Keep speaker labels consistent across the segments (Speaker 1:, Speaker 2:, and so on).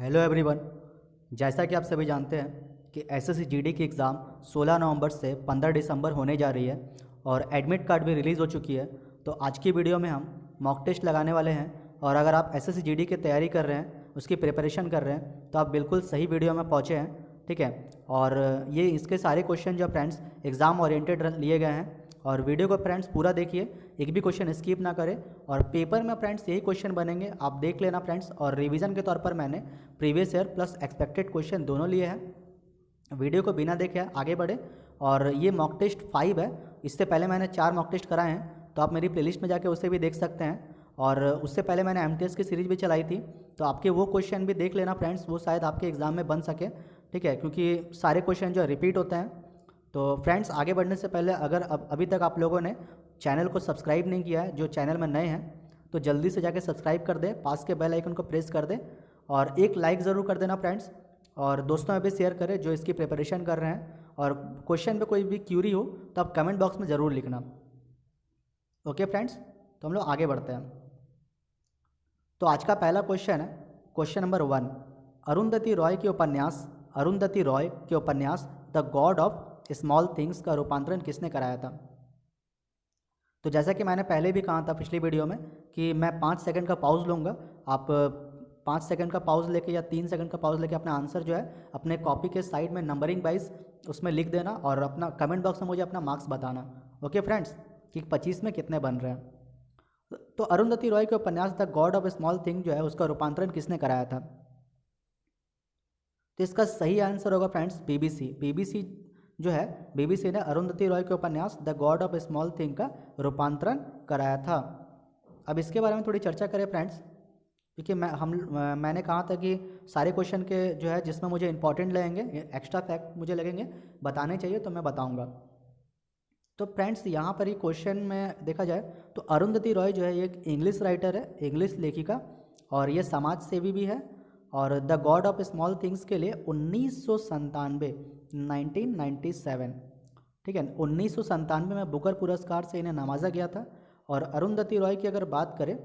Speaker 1: Hello everyone. जैसा कि आप सभी जानते हैं कि एसएससी जीडी की एग्ज़ाम 16 नवंबर से 15 दिसंबर होने जा रही है और एडमिट कार्ड भी रिलीज़ हो चुकी है। तो आज की वीडियो में हम मॉक टेस्ट लगाने वाले हैं और अगर आप एसएससी जीडी की तैयारी कर रहे हैं, उसकी प्रिपरेशन कर रहे हैं, तो आप बिल्कुल सही वीडियो में पहुँचे हैं। ठीक है। और ये इसके सारे क्वेश्चन जो फ्रेंड्स एग्ज़ाम ओरिएंटेड लिए गए हैं और वीडियो को फ्रेंड्स पूरा देखिए, एक भी क्वेश्चन स्किप ना करें। और पेपर में फ्रेंड्स यही क्वेश्चन बनेंगे, आप देख लेना फ्रेंड्स। और रिवीजन के तौर पर मैंने previous year plus expected question दोनों लिए हैं। वीडियो को बिना देखे आगे बढ़े। और ये मॉक टेस्ट 5 है, इससे पहले मैंने 4 मॉक टेस्ट कराए हैं, तो आप मेरी प्लेलिस्ट में जाके उसे भी देख सकते हैं। और उससे पहले मैंने एमटीएस की सीरीज़ भी चलाई थी, तो आपके वो क्वेश्चन भी देख लेना फ्रेंड्स, वो शायद आपके एग्ज़ाम में बन सके। ठीक है, क्योंकि सारे क्वेश्चन जो रिपीट होते हैं। तो फ्रेंड्स आगे बढ़ने से पहले अगर अभी तक आप लोगों ने चैनल को सब्सक्राइब नहीं किया है, जो चैनल में नए हैं, तो जल्दी से जाके सब्सक्राइब कर दे, पास के बेल आइकन को प्रेस कर दे और एक लाइक ज़रूर कर देना फ्रेंड्स। और दोस्तों में भी शेयर करें जो इसकी प्रिपरेशन कर रहे हैं। और क्वेश्चन पे कोई भी क्यूरी हो तो आप कमेंट बॉक्स में ज़रूर लिखना। ओके फ्रेंड्स, तो हम लोग आगे बढ़ते हैं। तो आज का पहला क्वेश्चन है क्वेश्चन नंबर 1। अरुंधति रॉय के उपन्यास the God of small things का रूपांतरण किसने कराया था? तो जैसा कि मैंने पहले भी कहा था पिछली वीडियो में कि मैं 5 सेकंड का पॉज लूँगा। आप 5 सेकंड का पॉज लेके या 3 सेकंड का पॉज लेके अपना आंसर जो है अपने कॉपी के साइड में नंबरिंग वाइज उसमें लिख देना और अपना कमेंट बॉक्स में मुझे अपना मार्क्स बताना। ओके फ्रेंड्स, कि 25 में कितने बन रहे हैं। तो अरुंधति रॉय के उपन्यास the God of small thing जो है उसका रूपांतरण किसने कराया था? तो इसका सही आंसर होगा फ्रेंड्स बीबीसी जो है, बीबीसी ने अरुंधति रॉय के उपन्यास the God of small thing का रूपांतरण कराया था। अब इसके बारे में थोड़ी चर्चा करें फ्रेंड्स, क्योंकि मैंने कहा था कि सारे क्वेश्चन के जो है जिसमें मुझे इंपॉर्टेंट लगेंगे, एक्स्ट्रा फैक्ट मुझे लगेंगे बताने चाहिए, तो मैं बताऊंगा। तो फ्रेंड्स यहाँ पर ही क्वेश्चन में देखा जाए तो अरुंधति रॉय जो है एक इंग्लिश राइटर है, इंग्लिश लेखिका, और ये समाज सेवी भी है। और the God of small things के लिए 1997 ठीक है 1997 में बुकर पुरस्कार से इन्हें नवाजा गया था। और अरुंधति रॉय की अगर बात करें,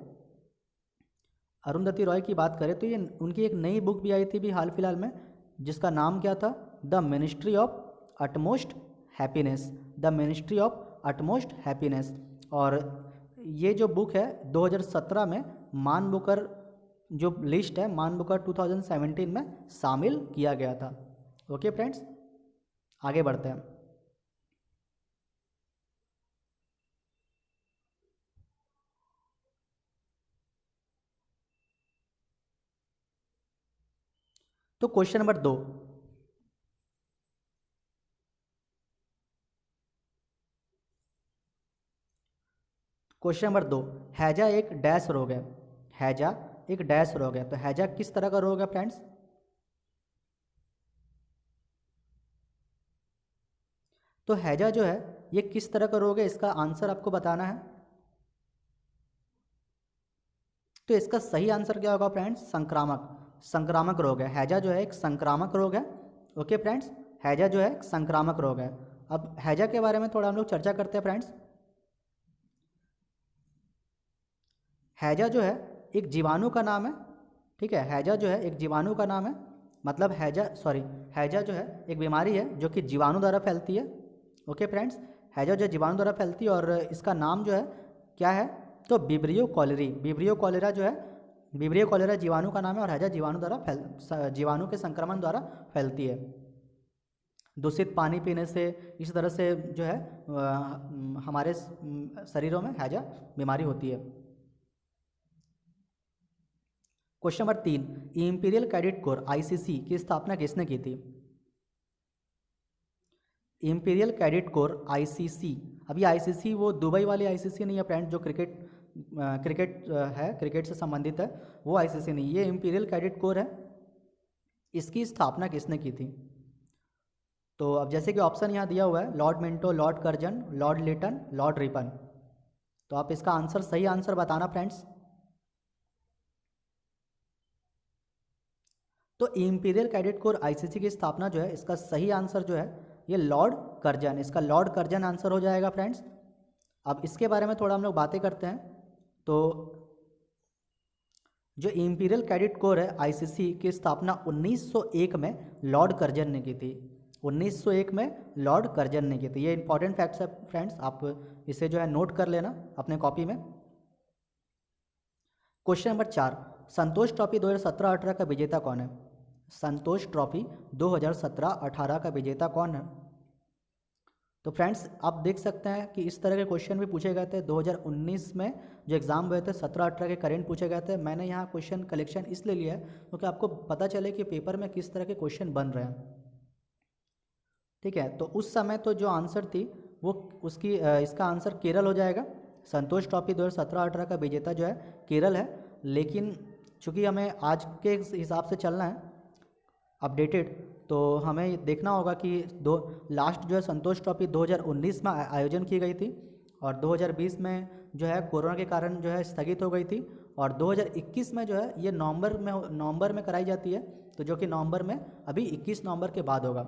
Speaker 1: अरुंधति रॉय की बात करें तो ये उनकी एक नई बुक भी आई थी भी हाल फिलहाल में, जिसका नाम क्या था? The ministry of utmost happiness. The ministry of utmost happiness. और ये जो बुक है 2017 में मान बुकर जो लिस्ट है, मान बुकर 2017 में शामिल किया गया था। ओके फ्रेंड्स, आगे बढ़ते हैं। तो क्वेश्चन नंबर 2। क्वेश्चन नंबर 2, हैजा एक डैश रोग है। हैजा एक डैश रोग है, तो हैजा किस तरह का रोग है फ्रेंड्स? तो हैजा जो है ये किस तरह का रोग है, इसका आंसर आपको बताना है। तो इसका सही आंसर क्या होगा फ्रेंड्स? संक्रामक रोग है। हैजा जो है एक संक्रामक रोग है। ओके फ्रेंड्स, हैजा जो है एक संक्रामक रोग है। अब हैजा के बारे में थोड़ा हम लोग चर्चा करते हैं फ्रेंड्स। हैजा जो है एक जीवाणु का नाम है। ठीक है, हैजा जो है एक जीवाणु का नाम है। मतलब हैजा जो है एक बीमारी है जो कि जीवाणु द्वारा फैलती है। ओके फ्रेंड्स, हैजा जो जीवाणु द्वारा फैलती है और इसका नाम जो है क्या है? तो विब्रियो कॉलेरा जो है, विब्रियो कॉलेरा जीवाणु का नाम है और हैजा जीवाणु के संक्रमण द्वारा फैलती है। दूषित पानी पीने से, इस तरह से जो है हमारे शरीरों में हैजा बीमारी होती है। Question number 3, imperial cadet corps ICC की स्थापना किसने की थी? इंपीरियल कैडेट कोर आईसीसी, अभी आईसीसी वो दुबई वाली आईसीसी नहीं है फ्रेंड्स, जो क्रिकेट से संबंधित है, वो आईसीसी नहीं, ये इंपीरियल कैडेट कोर है। इसकी स्थापना किसने की थी? तो अब जैसे कि ऑप्शन यहाँ दिया हुआ है, Lord Minto, Lord Curzon, Lord Lytton, Lord Ripon. तो आप इसका आंसर, सही आंसर बताना फ्रेंड्स। तो इंपीरियल कैडेट कोर आईसीसी की स्थापना जो है, इसका सही आंसर जो है ये लॉर्ड कर्जन, इसका लॉर्ड कर्जन आंसर हो जाएगा फ्रेंड्स। अब इसके बारे में थोड़ा हम लोग बातें करते हैं। तो जो इम्पीरियल कैडेट कोर है आईसीसी की स्थापना 1901 में लॉर्ड कर्जन ने की थी। 1901 में लॉर्ड कर्जन ने की थी। ये इंपॉर्टेंट फैक्ट्स है फ्रेंड्स, आप इसे जो है नोट कर लेना अपने कॉपी में। क्वेश्चन नंबर 4, संतोष ट्रॉफी 2017-18 का विजेता कौन है? संतोष ट्रॉफी 2017-18 का विजेता कौन है? तो फ्रेंड्स आप देख सकते हैं कि इस तरह के क्वेश्चन भी पूछे गए थे 2019 में जो एग्ज़ाम हुए थे 17-18 के करेंट पूछे गए थे। मैंने यहाँ क्वेश्चन कलेक्शन इसलिए लिया है क्योंकि आपको पता चले कि पेपर में किस तरह के क्वेश्चन बन रहे हैं। ठीक है, तो उस समय तो जो आंसर थी वो उसकी इसका आंसर केरल हो जाएगा। संतोष ट्रॉफी 2017-18 का विजेता जो है केरल है, लेकिन चूँकि हमें आज के हिसाब से चलना है अपडेटेड, तो हमें देखना होगा कि लास्ट जो है संतोष ट्रॉफी 2019 में आयोजन की गई थी और 2020 में जो है कोरोना के कारण जो है स्थगित हो गई थी और 2021 में जो है ये नवंबर में कराई जाती है, तो जो कि नवंबर में अभी 21 नवंबर के बाद होगा।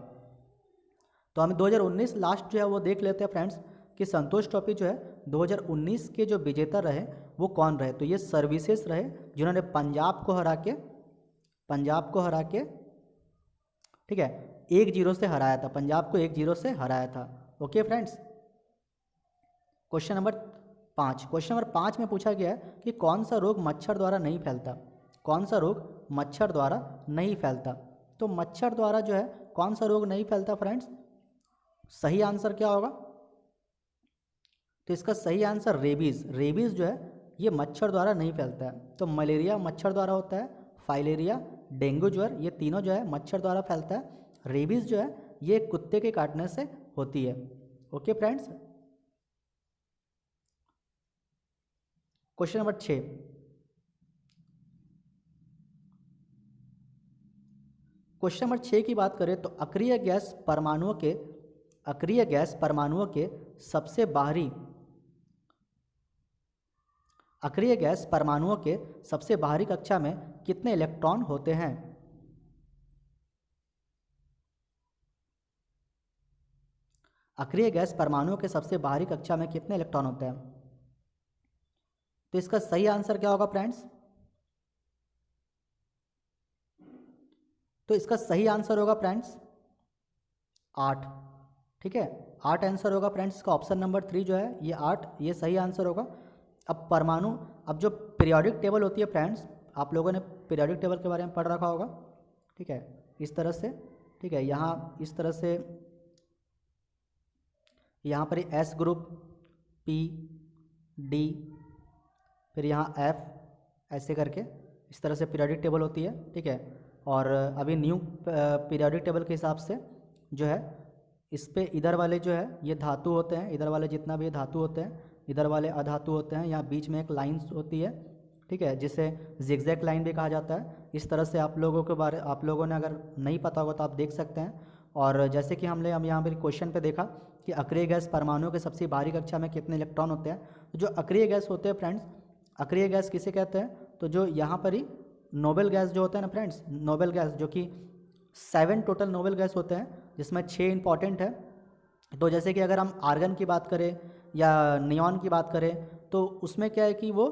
Speaker 1: तो हम 2019 लास्ट जो है वो देख लेते हैं फ्रेंड्स कि संतोष ट्रॉफी जो है 2019 के जो विजेता रहे वो कौन रहे। तो ये सर्विसेज रहे जिन्होंने पंजाब को हरा के ठीक है 1-0 से हराया था, पंजाब को 1-0 से हराया था। Okay friends. क्वेश्चन नंबर 5 में पूछा गया है कि कौन सा रोग मच्छर द्वारा नहीं फैलता? कौन सा रोग मच्छर द्वारा नहीं फैलता? तो मच्छर द्वारा जो है कौन सा रोग नहीं फैलता फ्रेंड्स? सही आंसर क्या होगा? तो इसका सही आंसर रेबीज़ जो है ये मच्छर द्वारा नहीं फैलता है। तो मलेरिया मच्छर द्वारा होता है, फाइलेरिया, डेंगू ज्वर, ये तीनों जो है मच्छर द्वारा फैलता है। रेबीज़ जो है ये कुत्ते के काटने से होती है। Okay friends. Question number 6, question number 6 की बात करें तो अक्रिय गैस परमाणुओं के सबसे बाहरी कक्षा में कितने इलेक्ट्रॉन होते हैं? अक्रिय गैस परमाणुओं के सबसे बाहरी कक्षा में कितने इलेक्ट्रॉन होते हैं? तो इसका सही आंसर क्या होगा फ्रेंड्स? तो इसका सही आंसर होगा फ्रेंड्स 8। ठीक है, 8 आंसर होगा फ्रेंड्स। इसका ऑप्शन नंबर 3 जो है ये 8, ये सही आंसर होगा। अब जो पीरियोडिक टेबल होती है फ्रेंड्स, आप लोगों ने पीरियोडिक टेबल के बारे में पढ़ रखा होगा। ठीक है, इस तरह से, ठीक है, यहाँ इस तरह से यहाँ पर एस ग्रुप, पी, डी, फिर यहाँ एफ, ऐसे करके इस तरह से पीरियोडिक टेबल होती है। ठीक है, और अभी न्यू पीरियोडिक टेबल के हिसाब से जो है इस पे इधर वाले जो है ये धातु होते हैं, इधर वाले जितना भी धातु होते हैं, इधर वाले अधातु होते हैं। यहाँ बीच में एक लाइन होती है, ठीक है, जिसे जिगजैग लाइन भी कहा जाता है। इस तरह से आप लोगों ने अगर नहीं पता होगा तो आप देख सकते हैं। और जैसे कि हम यहाँ पर क्वेश्चन पे देखा कि अक्रिय गैस परमाणुओं के सबसे बाहरी कक्षा में कितने इलेक्ट्रॉन होते हैं। तो जो अक्रिय गैस होते हैं फ्रेंड्स, अक्रिय गैस किसे कहते हैं? तो जो यहाँ पर ही नोबेल गैस जो होता है ना फ्रेंड्स, नोबेल गैस जो कि 7 टोटल नोबेल गैस होते हैं जिसमें 6 इंपॉर्टेंट है। तो जैसे कि अगर हम आर्गन की बात करें या नियॉन की बात करें तो उसमें क्या है कि वो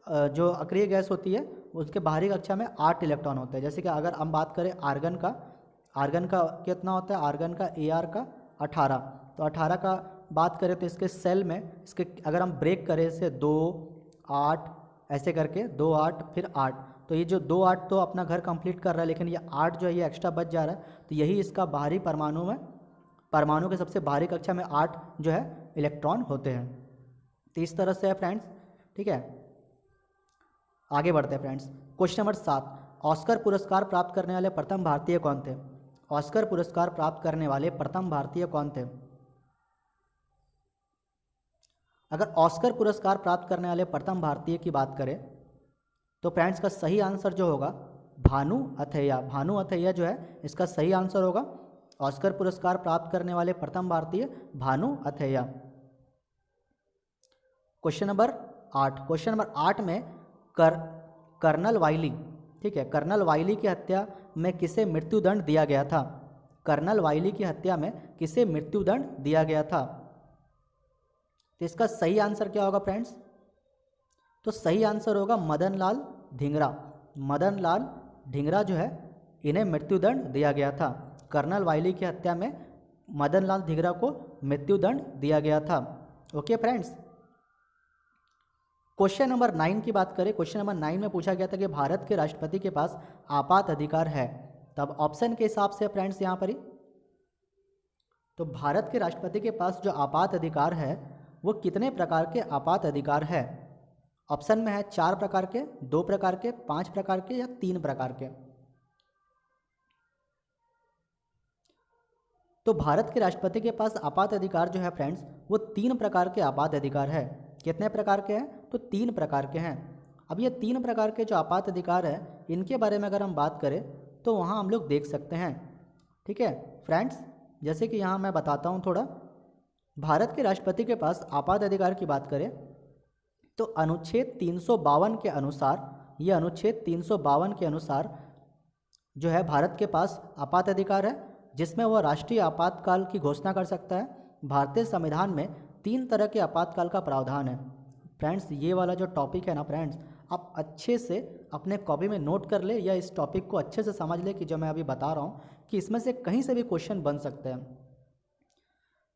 Speaker 1: जो अक्रिय गैस होती है उसके बाहरी कक्षा में 8 इलेक्ट्रॉन होते हैं। जैसे कि अगर हम बात करें आर्गन का कितना होता है? आर्गन का AR का 18। तो 18 का बात करें तो इसके सेल में इसके अगर हम ब्रेक करें इसे 2, 8 ऐसे करके 2, 8 फिर 8, तो ये जो 2, 8 तो अपना घर कंप्लीट कर रहा है, लेकिन ये 8 जो है ये एक्स्ट्रा बच जा रहा है। तो यही इसका बाहरी परमाणु के सबसे बाहरी कक्षा में 8 जो है इलेक्ट्रॉन होते हैं। तो इस तरह से है फ्रेंड्स। ठीक है, आगे बढ़ते हैं फ्रेंड्स। क्वेश्चन नंबर 7, ऑस्कर पुरस्कार प्राप्त करने वाले प्रथम भारतीय कौन थे? ऑस्कर पुरस्कार प्राप्त करने वाले प्रथम भारतीय कौन थे? अगर ऑस्कर पुरस्कार प्राप्त करने वाले प्रथम भारतीय की बात करें तो फ्रेंड्स का सही आंसर जो होगा भानु अथैया जो है इसका सही आंसर होगा। ऑस्कर पुरस्कार प्राप्त करने वाले प्रथम भारतीय भानु अथैया। क्वेश्चन नंबर 8 में कर्नल वाइली, ठीक है, कर्नल वाइली की हत्या में किसे मृत्युदंड दिया गया था? कर्नल वाइली की हत्या में किसे मृत्युदंड दिया गया था? तो इसका सही आंसर क्या होगा फ्रेंड्स? तो सही आंसर होगा मदन लाल धिंगरा। मदन लाल ढींगरा जो है इन्हें मृत्युदंड दिया गया था। कर्नल वाइली की हत्या में मदन लाल ढींगरा को मृत्युदंड दिया गया था। ओके फ्रेंड्स, क्वेश्चन नंबर 9 की बात करें। क्वेश्चन नंबर 9 में पूछा गया था कि भारत के राष्ट्रपति के पास आपात अधिकार है। तब ऑप्शन के हिसाब से फ्रेंड्स यहाँ पर ही, तो भारत के राष्ट्रपति के पास जो आपात अधिकार है वो कितने प्रकार के आपात अधिकार है? ऑप्शन में है 4 प्रकार के, 2 प्रकार के, 5 प्रकार के या 3 प्रकार के। तो भारत के राष्ट्रपति के पास आपात अधिकार जो है फ्रेंड्स वो 3 प्रकार के आपात अधिकार है। कितने प्रकार के हैं? तो 3 प्रकार के हैं। अब ये 3 प्रकार के जो आपात अधिकार है इनके बारे में अगर हम बात करें तो वहाँ हम लोग देख सकते हैं। ठीक है फ्रेंड्स, जैसे कि यहाँ मैं बताता हूँ थोड़ा। भारत के राष्ट्रपति के पास आपात अधिकार की बात करें तो अनुच्छेद 352 के अनुसार, ये अनुच्छेद 352 के अनुसार जो है भारत के पास आपात अधिकार है, जिसमें वह राष्ट्रीय आपातकाल की घोषणा कर सकता है। भारतीय संविधान में 3 तरह के आपातकाल का प्रावधान है। फ्रेंड्स, ये वाला जो टॉपिक है ना फ्रेंड्स, आप अच्छे से अपने कॉपी में नोट कर ले या इस टॉपिक को अच्छे से समझ ले कि जो मैं अभी बता रहा हूँ कि इसमें से कहीं से भी क्वेश्चन बन सकते हैं।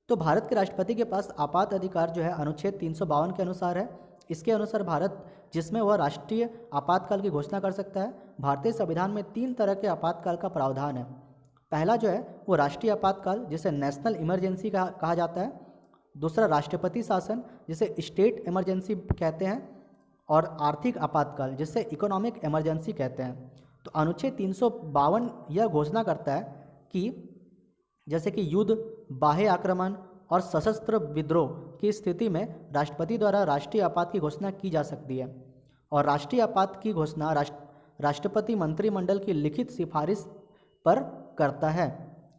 Speaker 1: तो भारत के राष्ट्रपति के पास आपात अधिकार जो है अनुच्छेद 352 के अनुसार है। इसके अनुसार भारत जिसमें वह राष्ट्रीय आपातकाल की घोषणा कर सकता है। भारतीय संविधान में 3 तरह के आपातकाल का प्रावधान है। पहला जो है वो राष्ट्रीय आपातकाल जिसे नेशनल इमरजेंसी कहा जाता है। दूसरा राष्ट्रपति शासन जिसे स्टेट इमरजेंसी कहते हैं, और आर्थिक आपातकाल जिसे इकोनॉमिक इमरजेंसी कहते हैं। तो अनुच्छेद 352 यह घोषणा करता है कि जैसे कि युद्ध, बाह्य आक्रमण और सशस्त्र विद्रोह की स्थिति में राष्ट्रपति द्वारा राष्ट्रीय आपात की घोषणा की जा सकती है। और राष्ट्रीय आपात की घोषणा राष्ट्रपति मंत्रिमंडल की लिखित सिफारिश पर करता है।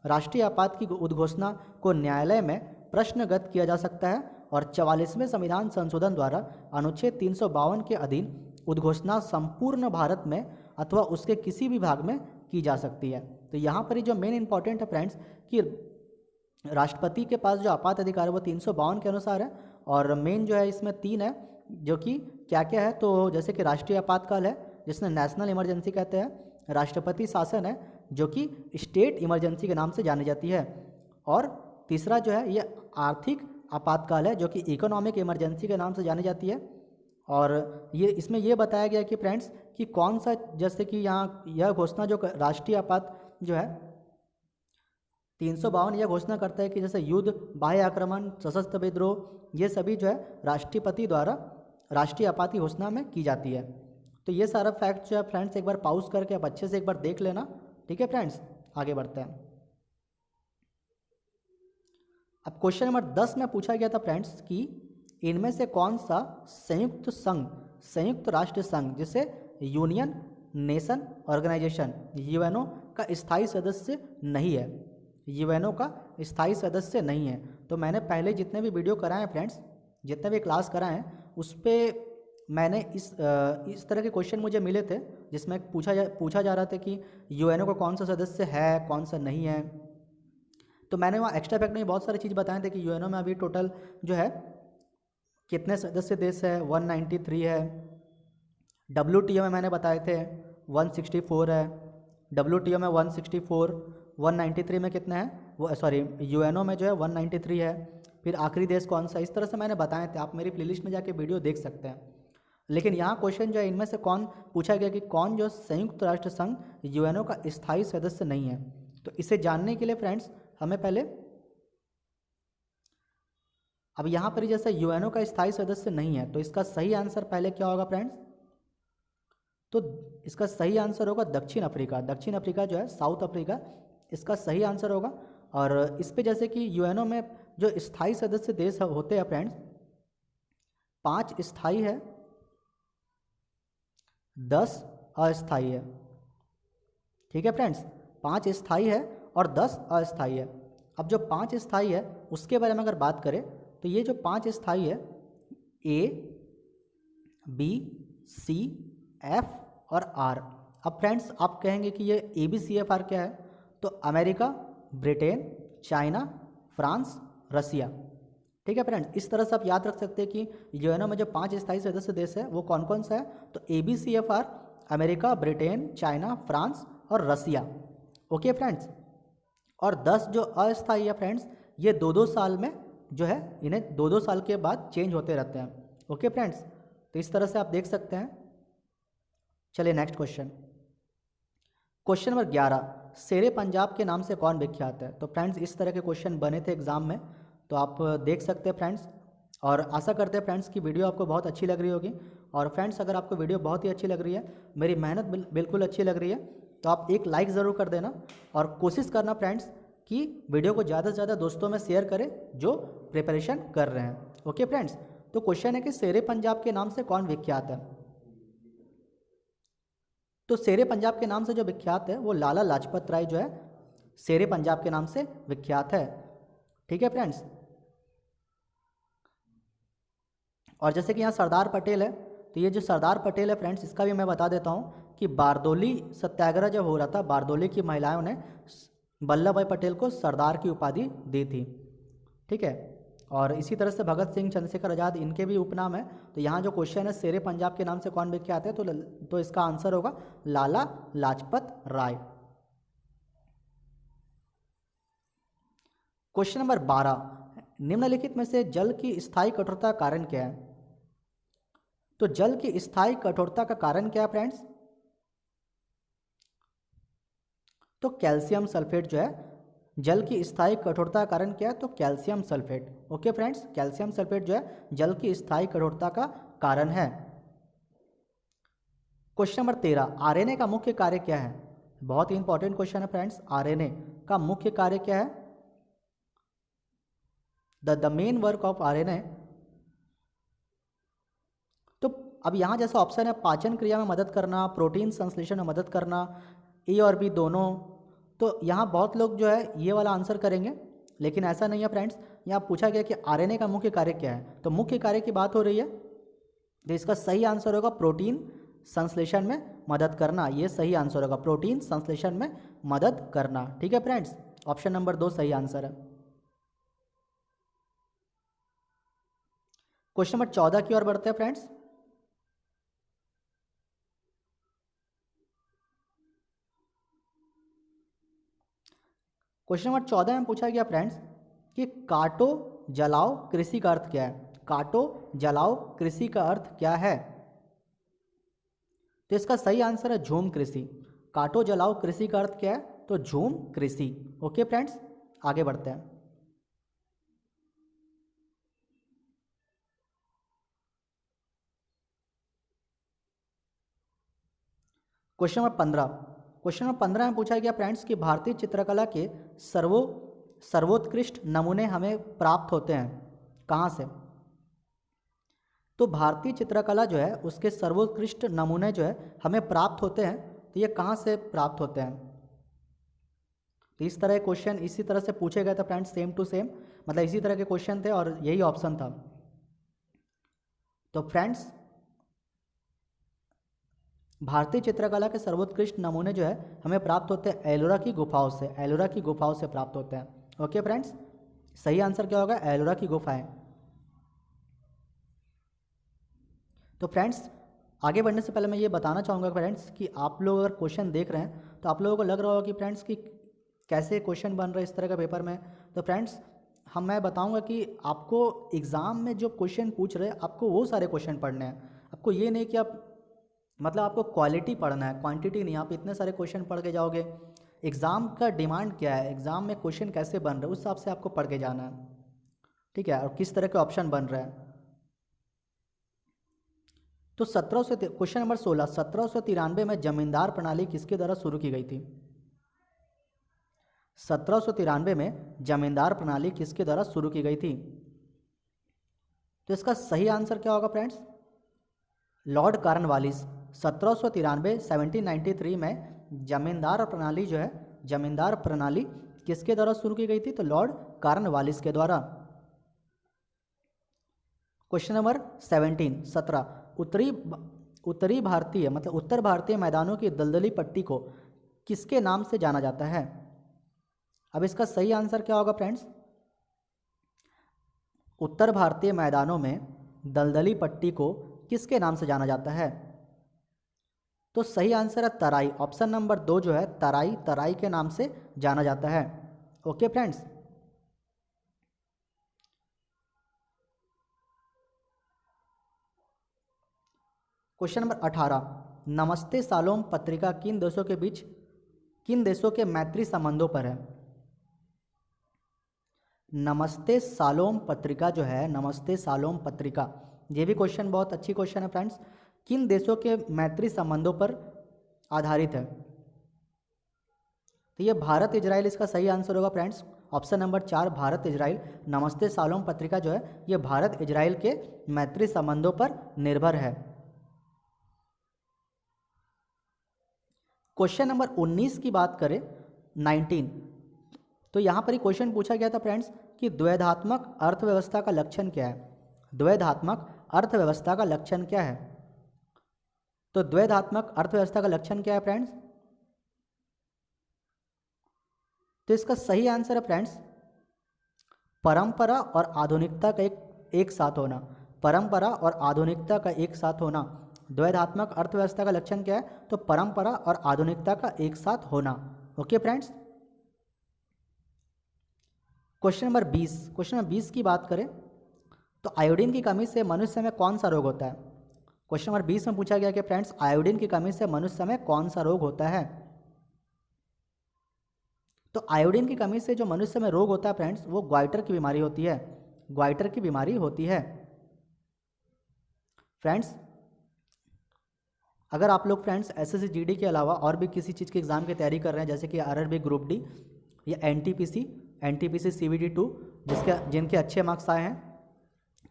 Speaker 1: राष्ट्रीय आपात की उद्घोषणा को न्यायालय में प्रश्नगत किया जा सकता है और 44वें संविधान संशोधन द्वारा अनुच्छेद 352 के अधीन उद्घोषणा संपूर्ण भारत में अथवा उसके किसी भी भाग में की जा सकती है। तो यहाँ पर ही जो मेन इंपॉर्टेंट है फ्रेंड्स कि राष्ट्रपति के पास जो आपात अधिकार है वो 352 के अनुसार है, और मेन जो है इसमें 3 है जो कि क्या क्या है। तो जैसे कि राष्ट्रीय आपातकाल है जिसने नेशनल इमरजेंसी कहते हैं, राष्ट्रपति शासन है जो कि स्टेट इमरजेंसी के नाम से जानी जाती है, और तीसरा जो है ये आर्थिक आपातकाल है जो कि इकोनॉमिक इमरजेंसी के नाम से जानी जाती है। और ये इसमें ये बताया गया कि फ्रेंड्स कि कौन सा, जैसे कि यहाँ यह घोषणा जो राष्ट्रीय आपात जो है 352 यह घोषणा करता है कि जैसे युद्ध, बाह्य आक्रमण, सशस्त्र विद्रोह ये सभी जो है राष्ट्रपति द्वारा राष्ट्रीय आपात की घोषणा में की जाती है। तो ये सारा फैक्ट जो है फ्रेंड्स एक बार पॉज करके आप अच्छे से एक बार देख लेना। ठीक है फ्रेंड्स, आगे बढ़ते हैं। अब क्वेश्चन नंबर 10 में पूछा गया था फ्रेंड्स कि इनमें से कौन सा संयुक्त संघ, संयुक्त राष्ट्र संघ जिसे यूनियन नेशन ऑर्गेनाइजेशन यूएनओ का स्थायी सदस्य नहीं है, यूएनओ का स्थायी सदस्य नहीं है। तो मैंने पहले जितने भी वीडियो कराए हैं फ्रेंड्स, जितने भी क्लास कराए हैं उस पर मैंने इस तरह के क्वेश्चन मुझे मिले थे जिसमें पूछा जा रहा था कि यूएनओ का कौन सा सदस्य है, कौन सा नहीं है। तो मैंने वहाँ एक्स्ट्रा फैक्ट में बहुत सारी चीज़ बताए थे कि यूएनओ में अभी टोटल जो है कितने सदस्य देश है, 193 है। WTO में मैंने बताए थे 164 है, WTO में 164, 193 में कितना है वो, सॉरी यूएनओ में जो है 193 है। फिर आखिरी देश कौन सा, इस तरह से मैंने बताए थे, आप मेरी प्लेलिस्ट में जाके वीडियो देख सकते हैं। लेकिन यहाँ क्वेश्चन जो है इनमें से कौन पूछा गया कि कौन जो संयुक्त राष्ट्र संघ यूएनओ का स्थायी सदस्य नहीं है। तो इसे जानने के लिए फ्रेंड्स हमें पहले, अब यहाँ पर जैसे यूएनओ का स्थायी सदस्य नहीं है तो इसका सही आंसर पहले क्या होगा फ्रेंड्स? तो इसका सही आंसर होगा दक्षिण अफ्रीका। दक्षिण अफ्रीका जो है, साउथ अफ्रीका, इसका सही आंसर होगा। और इस पे जैसे कि यूएनओ में जो स्थायी सदस्य देश होते हैं फ्रेंड्स 5 स्थायी है, 10 अस्थायी है। ठीक है फ्रेंड्स, 5 स्थायी है और 10 अस्थायी है। अब जो 5 स्थायी है उसके बारे में अगर बात करें तो ये जो 5 स्थायी है A, B, C, F और R। अब फ्रेंड्स आप कहेंगे कि ये ABCFR क्या है? तो अमेरिका, ब्रिटेन, चाइना, फ्रांस, रसिया। ठीक है फ्रेंड्स, इस तरह से आप याद रख सकते हैं कि यूएनओ में जो 5 स्थायी सदस्य देश है वो कौन कौन सा है। तो ABCFR America, Britain, China, France और रसिया। ओके फ्रेंड्स, और 10 जो अस्थायी है फ्रेंड्स, ये 2-2 साल में जो है इन्हें 2-2 साल के बाद चेंज होते रहते हैं। ओके फ्रेंड्स, तो इस तरह से आप देख सकते हैं। चलिए नेक्स्ट क्वेश्चन, क्वेश्चन नंबर 11, शेरे पंजाब के नाम से कौन विख्यात है? तो फ्रेंड्स इस तरह के क्वेश्चन बने थे एग्जाम में, तो आप देख सकते हैं फ्रेंड्स। और आशा करते हैं फ्रेंड्स की वीडियो आपको बहुत अच्छी लग रही होगी। और फ्रेंड्स अगर आपको वीडियो बहुत ही अच्छी लग रही है, मेरी मेहनत बिल्कुल अच्छी लग रही है, तो आप एक लाइक ज़रूर कर देना और कोशिश करना फ्रेंड्स कि वीडियो को ज़्यादा से ज़्यादा दोस्तों में शेयर करें जो प्रिपरेशन कर रहे हैं। ओके फ्रेंड्स, तो क्वेश्चन है कि शेरे पंजाब के नाम से कौन विख्यात है? तो शेरे पंजाब के नाम से जो विख्यात है वो लाला लाजपत राय जो है शेरे पंजाब के नाम से विख्यात है। ठीक है फ्रेंड्स, और जैसे कि यहाँ सरदार पटेल है, तो ये जो सरदार पटेल है फ्रेंड्स, इसका भी मैं बता देता हूँ कि बारदोली सत्याग्रह जब हो रहा था, बारदोली की महिलाओं ने वल्लभ भाई पटेल को सरदार की उपाधि दी थी। ठीक है, और इसी तरह से भगत सिंह, चंद्रशेखर आज़ाद, इनके भी उपनाम है। तो यहाँ जो क्वेश्चन है शेरे पंजाब के नाम से कौन विख्यात है, तो इसका आंसर होगा लाला लाजपत राय। क्वेश्चन नंबर 12, निम्नलिखित में से जल की स्थायी कठोरता का कारण क्या है? तो जल की स्थायी कठोरता का कारण क्या है फ्रेंड्स? तो कैल्शियम सल्फेट जो है जल की स्थायी कठोरता का कारण क्या है? तो calcium sulphate. Okay friends, calcium sulphate जो है जल की स्थायी कठोरता का कारण है। क्वेश्चन नंबर 13, आरएनए का मुख्य कार्य क्या है? बहुत ही इंपॉर्टेंट क्वेश्चन है फ्रेंड्स, आरएनए का मुख्य कार्य क्या है? The main work of RNA. तो अब यहाँ जैसा ऑप्शन है पाचन क्रिया में मदद करना, प्रोटीन संश्लेषण में मदद करना, ए और बी दोनों, तो यहाँ बहुत लोग जो है ये वाला आंसर करेंगे, लेकिन ऐसा नहीं है फ्रेंड्स। यहाँ पूछा गया कि आरएनए का मुख्य कार्य क्या है, तो मुख्य कार्य की बात हो रही है, तो इसका सही आंसर होगा प्रोटीन संश्लेषण में मदद करना। ये सही आंसर होगा, प्रोटीन संश्लेषण में मदद करना। ठीक है फ्रेंड्स, ऑप्शन नंबर 2 सही आंसर है। क्वेश्चन नंबर 14 की ओर बढ़ते हैं फ्रेंड्स। क्वेश्चन नंबर 14 में पूछा गया फ्रेंड्स कि काटो जलाओ कृषि का अर्थ क्या है? काटो जलाओ कृषि का अर्थ क्या है? तो इसका सही आंसर है झूम कृषि। काटो जलाओ कृषि का अर्थ क्या है? तो झूम कृषि। ओके फ्रेंड्स, आगे बढ़ते हैं। क्वेश्चन नंबर 15, क्वेश्चन नंबर 15 में पूछा गया फ्रेंड्स कि भारतीय चित्रकला के सर्वोत्कृष्ट नमूने हमें प्राप्त होते हैं कहाँ से? तो भारतीय चित्रकला जो है उसके सर्वोत्कृष्ट नमूने जो है हमें प्राप्त होते हैं, तो ये कहाँ से प्राप्त होते हैं? तो इस तरह क्वेश्चन इसी तरह से पूछे गए थे फ्रेंड्स, सेम टू सेम, मतलब इसी तरह के क्वेश्चन थे और यही ऑप्शन था। तो फ्रेंड्स भारतीय चित्रकला के सर्वोत्कृष्ट नमूने जो है हमें प्राप्त होते हैं एलोरा की गुफाओं से, एलोरा की गुफाओं से प्राप्त होते हैं। ओके फ्रेंड्स, सही आंसर क्या होगा? एलोरा की गुफाएं। तो फ्रेंड्स आगे बढ़ने से पहले मैं ये बताना चाहूँगा फ्रेंड्स कि आप लोग अगर क्वेश्चन देख रहे हैं तो आप लोगों को लग रहा होगा कि फ्रेंड्स कि कैसे क्वेश्चन बन रहे हैं इस तरह का पेपर में। तो फ्रेंड्स मैं बताऊँगा कि आपको एग्ज़ाम में जो क्वेश्चन पूछ रहे हैं आपको वो सारे क्वेश्चन पढ़ने हैं। आपको ये नहीं कि आप मतलब आपको क्वालिटी पढ़ना है, क्वांटिटी नहीं। आप इतने सारे क्वेश्चन पढ़ के जाओगे, एग्ज़ाम का डिमांड क्या है, एग्ज़ाम में क्वेश्चन कैसे बन रहे हैं उस हिसाब से आपको पढ़ के जाना है। ठीक है, और किस तरह के ऑप्शन बन रहे हैं। तो 1700 क्वेश्चन नंबर 16, 1793 में जमींदार प्रणाली किसके द्वारा शुरू की गई थी? 1793 में जमींदार प्रणाली किसके द्वारा शुरू की गई थी? तो इसका सही आंसर क्या होगा फ्रेंड्स? Lord Cornwallis. 1793 1793 में जमींदार प्रणाली जो है, जमींदार प्रणाली किसके द्वारा शुरू की गई थी? तो लॉर्ड कॉर्नवालिस के द्वारा। क्वेश्चन नंबर 17 उत्तरी भारतीय मतलब उत्तर भारतीय मैदानों की दलदली पट्टी को किसके नाम से जाना जाता है? अब इसका सही आंसर क्या होगा फ्रेंड्स? उत्तर भारतीय मैदानों में दलदली पट्टी को किसके नाम से जाना जाता है? तो सही आंसर है तराई। ऑप्शन नंबर 2 जो है तराई, तराई के नाम से जाना जाता है। Okay friends. क्वेश्चन नंबर 18, नमस्ते सालोम पत्रिका किन देशों के मैत्री संबंधों पर है? नमस्ते सालोम पत्रिका जो है, नमस्ते सालोम पत्रिका, ये भी क्वेश्चन बहुत अच्छी क्वेश्चन है फ्रेंड्स। किन देशों के मैत्री संबंधों पर आधारित है? तो ये भारत इजराइल इसका सही आंसर होगा friends. Option number 4 Bharat Israel. नमस्ते सालोम पत्रिका जो है ये भारत इजराइल के मैत्री संबंधों पर निर्भर है। क्वेश्चन नंबर 19 की बात करें, 19, तो यहाँ पर ही क्वेश्चन पूछा गया था फ्रेंड्स कि द्वैधात्मक अर्थव्यवस्था का लक्षण क्या है? द्वैधात्मक अर्थव्यवस्था का लक्षण क्या है? तो द्वैधात्मक अर्थव्यवस्था का लक्षण क्या है फ्रेंड्स? तो इसका सही आंसर है फ्रेंड्स परंपरा और आधुनिकता का एक साथ होना। परंपरा और आधुनिकता का एक साथ होना। द्वैधात्मक अर्थव्यवस्था का लक्षण क्या है? तो परंपरा और आधुनिकता का एक साथ होना। Okay friends. Question number 20, question number 20 की बात करें तो आयोडीन की कमी से मनुष्य में कौन सा रोग होता है? क्वेश्चन नंबर 20 में पूछा गया कि फ्रेंड्स आयोडीन की कमी से मनुष्य में कौन सा रोग होता है? तो आयोडीन की कमी से जो मनुष्य में रोग होता है फ्रेंड्स वो ग्वाइटर की बीमारी होती है। ग्वाइटर की बीमारी होती है फ्रेंड्स। अगर आप लोग फ्रेंड्स एसएससी जीडी के अलावा और भी किसी चीज़ के एग्जाम की तैयारी कर रहे हैं, जैसे कि आरआरबी ग्रुप डी या एनटीपीसी सीवीडी 2 जिनके अच्छे मार्क्स आए हैं,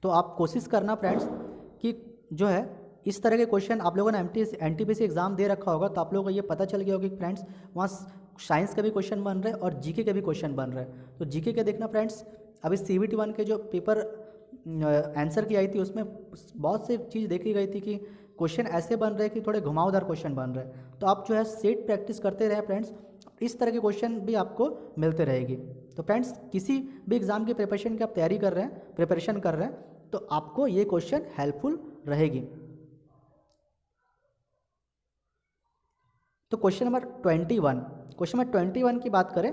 Speaker 1: तो आप कोशिश करना फ्रेंड्स कि जो है इस तरह के क्वेश्चन आप लोगों ने एनटीपीसी एग्जाम दे रखा होगा तो आप लोगों को ये पता चल गया होगा कि फ्रेंड्स वहाँ साइंस के भी क्वेश्चन बन रहे हैं और जीके के भी क्वेश्चन बन रहे हैं। तो जीके के देखना फ्रेंड्स, अभी सीवीटी 1 के जो पेपर आंसर की आई थी उसमें बहुत सी चीज़ देखी गई थी कि क्वेश्चन ऐसे बन रहे हैं कि थोड़े घुमावदार क्वेश्चन बन रहे हैं। तो आप जो है सेट प्रैक्टिस करते रहे फ्रेंड्स, इस तरह के क्वेश्चन भी आपको मिलते रहेगी। तो फ्रेंड्स किसी भी एग्जाम की प्रिपरेशन की आप तैयारी कर रहे हैं, प्रिपरेशन कर रहे हैं, तो आपको ये क्वेश्चन हेल्पफुल रहेगी। तो क्वेश्चन नंबर 21 की बात करें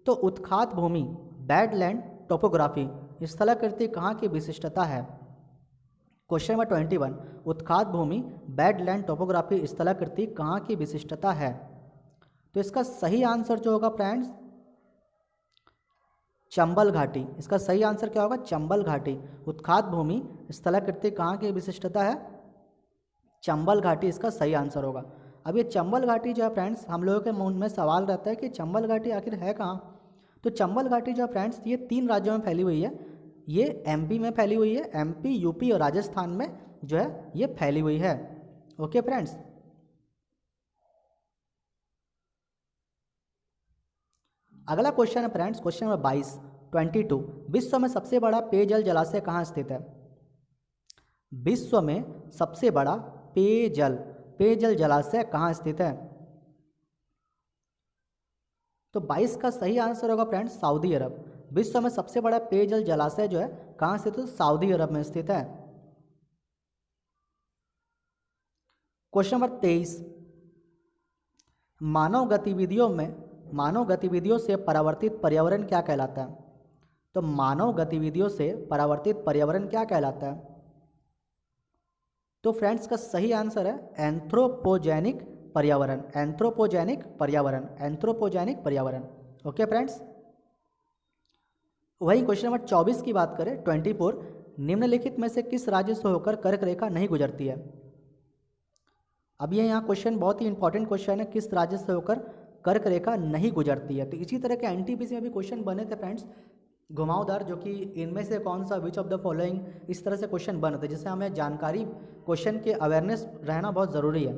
Speaker 1: तो उत्खात भूमि बैडलैंड टोपोग्राफी स्थलाकृति कहाँ की विशिष्टता है? क्वेश्चन नंबर 21, उत्खात भूमि बैडलैंड टोपोग्राफी स्थलाकृति कहाँ की विशिष्टता है? तो इसका सही आंसर जो होगा फ्रेंड्स चंबल घाटी। इसका सही आंसर क्या होगा? चंबल घाटी। उत्खात भूमि स्थलाकृति कहाँ की विशिष्टता है? चंबल घाटी इसका सही आंसर होगा। अब ये चंबल घाटी जो है फ्रेंड्स, हम लोगों के मन में सवाल रहता है कि चंबल घाटी आखिर है कहाँ? तो चंबल घाटी जो है फ्रेंड्स ये 3 राज्यों में फैली हुई है। ये एमपी में फैली हुई है, एमपी, यूपी और राजस्थान में जो है ये फैली हुई है। Okay friends. अगला क्वेश्चन है फ्रेंड्स क्वेश्चन नंबर 22, विश्व में सबसे बड़ा पेयजल जलाशय कहाँ स्थित है? विश्व में सबसे बड़ा पेयजल जलाशय कहाँ स्थित है? तो 22 का सही आंसर होगा फ्रेंड्स सऊदी अरब। विश्व में सबसे बड़ा पेयजल जलाशय जो है कहाँ स्थित है? सऊदी अरब में स्थित है। क्वेश्चन नंबर 23, मानव गतिविधियों से परावर्तित पर्यावरण क्या कहलाता है? तो मानव गतिविधियों से परावर्तित पर्यावरण क्या कहलाता है? तो फ्रेंड्स का सही आंसर है एंथ्रोपोजेनिक पर्यावरण। एंथ्रोपोजेनिक पर्यावरण। Okay friends. वही क्वेश्चन नंबर 24 की बात करें 24, निम्नलिखित में से किस राज्य से होकर कर्क रेखा नहीं गुजरती है? अब ये यहाँ क्वेश्चन बहुत ही इंपॉर्टेंट क्वेश्चन है, किस राज्य से होकर कर्क रेखा नहीं गुजरती है। तो इसी तरह के एनटीपीसी में भी क्वेश्चन बने थे फ्रेंड्स घुमावदार, जो कि इनमें से कौन सा विच ऑफ द फॉलोइंग, इस तरह से क्वेश्चन बने थे, जिससे हमें जानकारी, क्वेश्चन के अवेयरनेस रहना बहुत ज़रूरी है।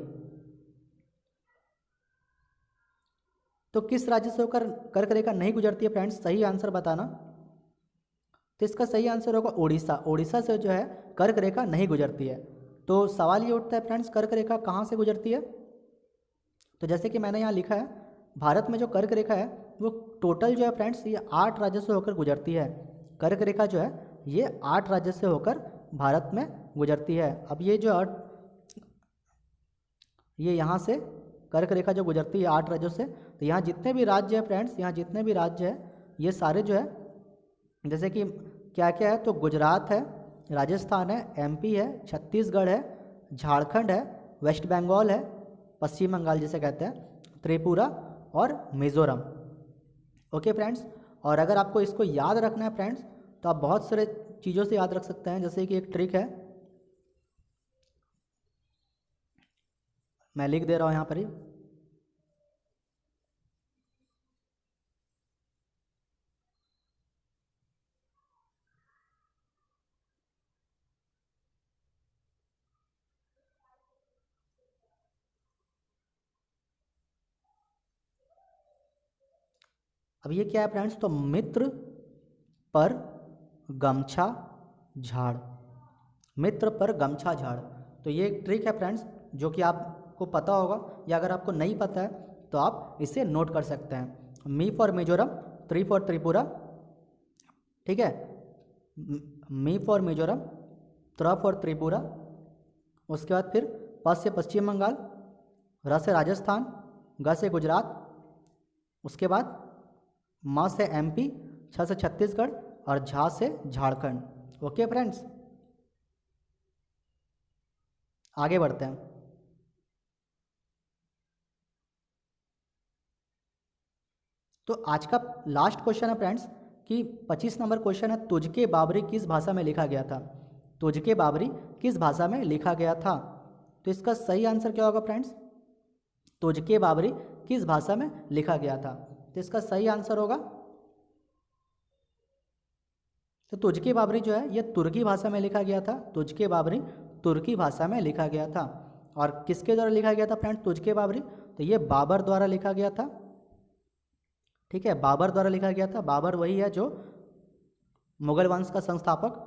Speaker 1: तो किस राज्य से होकर कर्क रेखा नहीं गुजरती है फ्रेंड्स? सही आंसर बताना। तो इसका सही आंसर होगा उड़ीसा। उड़ीसा से जो है कर्क रेखा नहीं गुजरती है। तो सवाल ये उठता है फ्रेंड्स कर्क रेखा कहाँ से गुजरती है? तो जैसे कि मैंने यहाँ लिखा है, भारत में जो कर्क रेखा है वो टोटल जो है फ्रेंड्स ये 8 राज्यों से होकर गुजरती है। कर्क रेखा जो है ये 8 राज्यों से होकर भारत में गुजरती है। अब ये जो ये यहाँ से कर्क रेखा जो गुजरती है 8 राज्यों से, तो यहाँ जितने भी राज्य है फ्रेंड्स, यहाँ जितने भी राज्य है ये सारे जो है, जैसे कि क्या क्या है, तो गुजरात है, राजस्थान है, एमपी है, छत्तीसगढ़ है, झारखंड है, वेस्ट बंगाल है, पश्चिम बंगाल जिसे कहते हैं, त्रिपुरा और मिज़ोरम। ओके फ्रेंड्स, और अगर आपको इसको याद रखना है फ्रेंड्स, तो आप बहुत सारे चीज़ों से याद रख सकते हैं। जैसे कि एक ट्रिक है, मैं लिख दे रहा हूँ यहाँ पर ही। अब ये क्या है फ्रेंड्स, तो मित्र पर गमछा झाड़, मित्र पर गमछा झाड़। तो ये एक ट्रिक है फ्रेंड्स, जो कि आपको पता होगा, या अगर आपको नहीं पता है तो आप इसे नोट कर सकते हैं। मी फॉर मिजोरम, त्रि फॉर त्रिपुरा, ठीक है, मी फॉर मिजोरम, त्र फॉर त्रिपुरा, उसके बाद फिर प से पश्चिम बंगाल, र से राजस्थान, ग से गुजरात, उसके बाद म से एमपी, छ से छत्तीसगढ़ और झा से झारखंड। ओके फ्रेंड्स, आगे बढ़ते हैं। तो आज का लास्ट क्वेश्चन है फ्रेंड्स कि 25 नंबर क्वेश्चन है, तुझके बाबरी किस भाषा में लिखा गया था? तुझके बाबरी किस भाषा में लिखा गया था? तो इसका सही आंसर क्या होगा फ्रेंड्स? तुझके बाबरी किस भाषा में लिखा गया था? तो इसका सही आंसर होगा, तो तुझके बाबरी जो है ये तुर्की भाषा में लिखा गया था। तुझके बाबरी तुर्की भाषा में लिखा गया था। और किसके द्वारा लिखा गया था फ्रेंड्स तुझके बाबरी? तो ये बाबर द्वारा लिखा गया था। ठीक है, बाबर द्वारा लिखा गया था। बाबर वही है जो मुगल वंश का संस्थापक,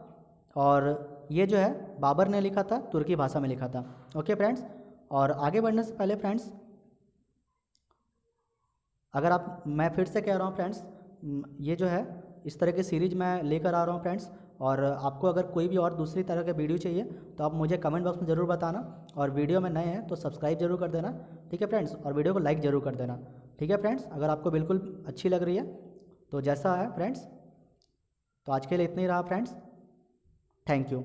Speaker 1: और ये जो है बाबर ने लिखा था, तुर्की भाषा में लिखा था। ओके फ्रेंड्स, और आगे बढ़ने से पहले फ्रेंड्स, अगर आप, मैं फिर से कह रहा हूँ फ्रेंड्स, ये जो है इस तरह की सीरीज मैं लेकर आ रहा हूँ फ्रेंड्स, और आपको अगर कोई भी और दूसरी तरह के वीडियो चाहिए तो आप मुझे कमेंट बॉक्स में ज़रूर बताना, और वीडियो में नए हैं तो सब्सक्राइब जरूर कर देना। ठीक है फ्रेंड्स, और वीडियो को लाइक ज़रूर कर देना। ठीक है फ्रेंड्स, अगर आपको बिल्कुल अच्छी लग रही है तो जैसा है फ्रेंड्स, तो आज के लिए इतना ही रहा फ्रेंड्स। Thank you.